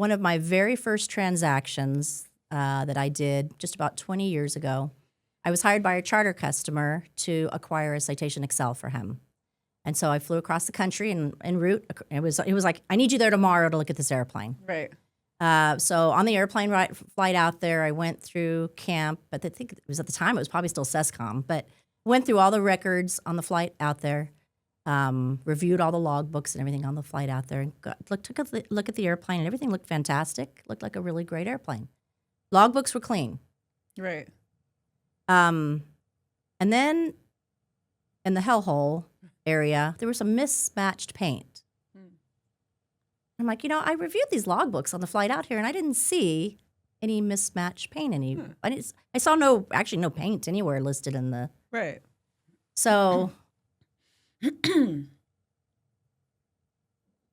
one of my very first transactions that I did just about 20 years ago, I was hired by a charter customer to acquire a Citation Excel for him. And so I flew across the country and en route, it was like, I need you there tomorrow to look at this airplane. Right. So on the airplane flight out there, I went through camp, but I think it was at the time, it was probably still SESCOM, but went through all the records on the flight out there, reviewed all the logbooks and everything on the flight out there, and took a look at the airplane, and everything looked fantastic. Looked like a really great airplane. Logbooks were clean. Right. And then in the hellhole area, there was some mismatched paint. I'm like, I reviewed these logbooks on the flight out here, and I didn't see any mismatched paint. I saw no paint anywhere listed in the. Right. So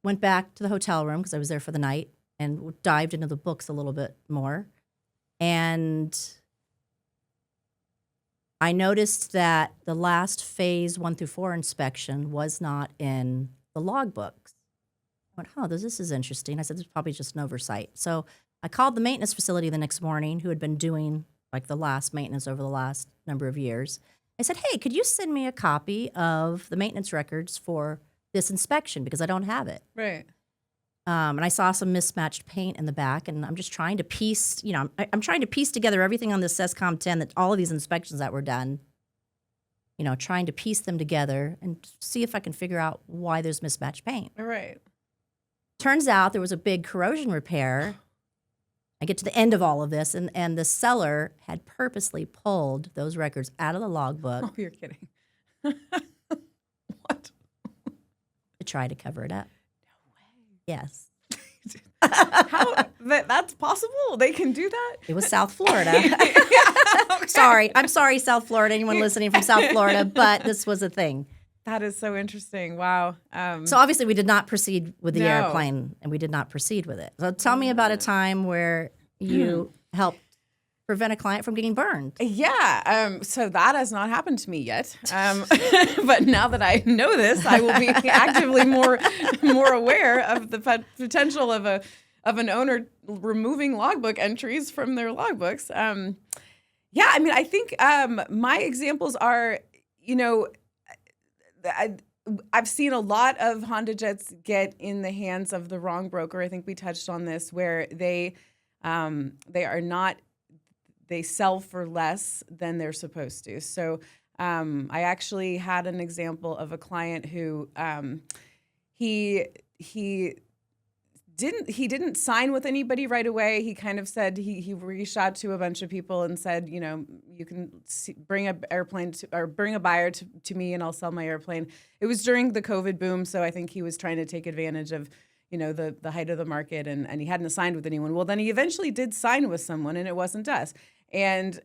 went back to the hotel room because I was there for the night and dived into the books a little bit more. And I noticed that the last phase 1 through 4 inspection was not in the logbooks. I went, this is interesting. I said, this is probably just an oversight. So I called the maintenance facility the next morning, who had been doing like the last maintenance over the last number of years. I said, hey, could you send me a copy of the maintenance records for this inspection because I don't have it. Right. And I saw some mismatched paint in the back, and I'm just trying to piece, I'm trying to piece together everything on this SESCOM 10, that all of these inspections that were done, trying to piece them together and see if I can figure out why there's mismatched paint. Right. Turns out there was a big corrosion repair. I get to the end of all of this, and the seller had purposely pulled those records out of the logbook. Oh, you're kidding. What? To try to cover it up. No way. Yes. How? That's possible? They can do that? It was South Florida. Okay. I'm sorry, South Florida, anyone listening from South Florida, but this was a thing. That is so interesting. Wow. So obviously we did not proceed with the No. airplane, and we did not proceed with it. So tell me about a time where you helped prevent a client from getting burned. Yeah. So that has not happened to me yet. But now that I know this, I will be actively more aware of the potential of an owner removing logbook entries from their logbooks. Yeah. I mean, I think my examples are, I've seen a lot of HondaJets get in the hands of the wrong broker. I think we touched on this, where they sell for less than they're supposed to. So I actually had an example of a client who he didn't sign with anybody right away. He kind of said he reached out to a bunch of people and said, you can bring bring a buyer to me and I'll sell my airplane. It was during the COVID boom, so I think he was trying to take advantage of the height of the market, and he hadn't signed with anyone. Well, then he eventually did sign with someone, and it wasn't us. And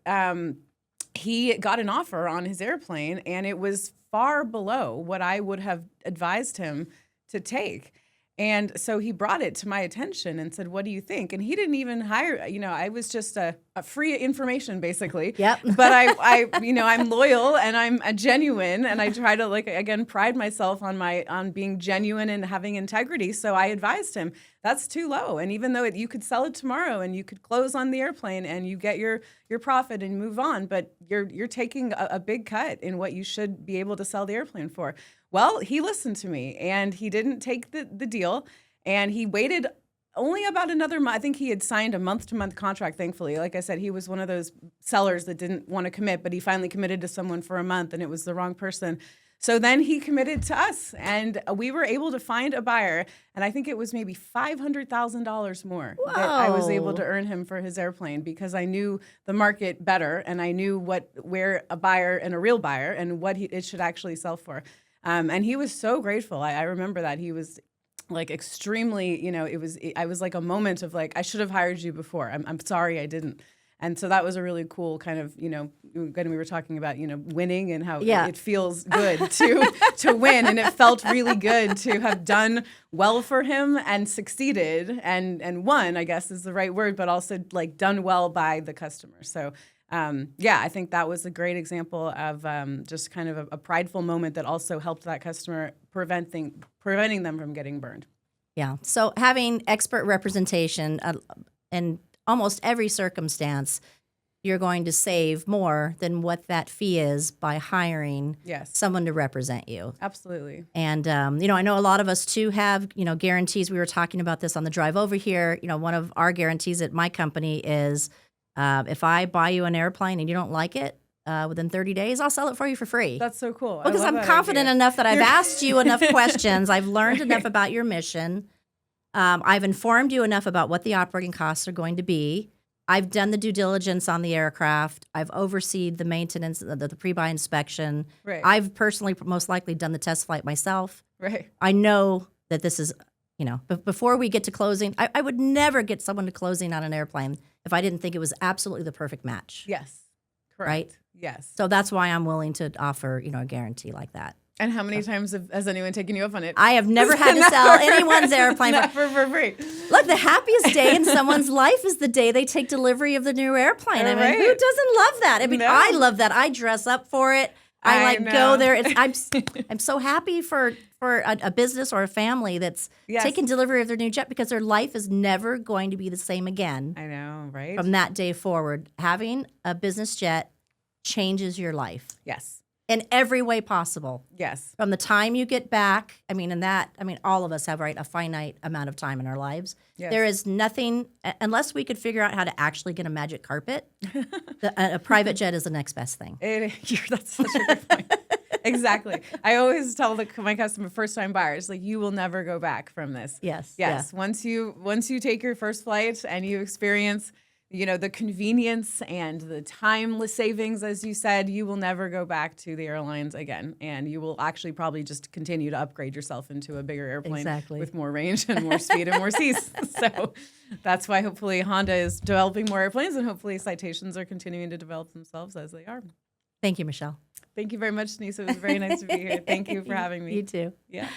he got an offer on his airplane, and it was far below what I would have advised him to take. And so he brought it to my attention and said, what do you think? And he didn't even hire, I was just a free information, basically. Yep. But I'm loyal and I'm a genuine, and I try to, again, pride myself on being genuine and having integrity. So I advised him, that's too low. And even though you could sell it tomorrow and you could close on the airplane and you get your profit and move on, but you're taking a big cut in what you should be able to sell the airplane for. Well, he listened to me, and he didn't take the deal, and he waited only about another month. I think he had signed a month-to-month contract, thankfully. Like I said, he was one of those sellers that didn't want to commit, but he finally committed to someone for a month, and it was the wrong person. So then he committed to us, and we were able to find a buyer, and I think it was maybe $500,000 more that I was able to earn him for his airplane, because I knew the market better, and I knew where a buyer and a real buyer and what it should actually sell for. And he was so grateful. I remember that he was extremely, I was like a moment of I should have hired you before. I'm sorry I didn't. And so that was a really cool kind of, when we were talking about, winning and how it feels good to win. And it felt really good to have done well for him and succeeded and won, I guess is the right word, but also done well by the customer. So I think that was a great example of just kind of a prideful moment that also helped that customer preventing them from getting burned. Yeah. So having expert representation in almost every circumstance, you're going to save more than what that fee is by hiring Yes. someone to represent you. Absolutely. And, I know a lot of us too have, guarantees. We were talking about this on the drive over here. One of our guarantees at my company is if I buy you an airplane and you don't like it, within 30 days, I'll sell it for you for free. That's so cool. Because I'm confident enough that I've asked you enough questions. I've learned enough about your mission. I've informed you enough about what the operating costs are going to be. I've done the due diligence on the aircraft. I've overseen the maintenance, the pre-buy inspection. Right. I've personally most likely done the test flight myself. Right. I know that this is, before we get to closing, I would never get someone to closing on an airplane if I didn't think it was absolutely the perfect match. Yes. Correct. Right? Yes. So that's why I'm willing to offer, a guarantee like that. And how many times has anyone taken you up on it? I have never had to sell anyone's airplane. Never for free. Look, the happiest day in someone's life is the day they take delivery of the new airplane. I mean, Right. who doesn't love that? I mean, No. I love that. I dress up for it. I know. go there. I'm so happy for a business or a family that's Yes. taking delivery of their new jet because their life is never going to be the same again I know, right? from that day forward. Having a business jet changes your life Yes. in every way possible. Yes. From the time you get back, all of us have, right, a finite amount of time in our lives. Yes. There is nothing, unless we could figure out how to actually get a magic carpet, a private jet is the next best thing. That's such a good point. Exactly. I always tell my customer, first-time buyers, like, you will never go back from this. Yes. Yes. Yeah. Once you take your first flight and you experience, the convenience and the time savings, as you said, you will never go back to the airlines again. And you will actually probably just continue to upgrade yourself into a bigger airplane Exactly. with more range and more speed and more seats. So that's why hopefully Honda is developing more airplanes, and hopefully Citations are continuing to develop themselves as they are. Thank you, Michelle. Thank you very much, Denise. It was very nice to be here. Thank you for having me. You too. Yeah.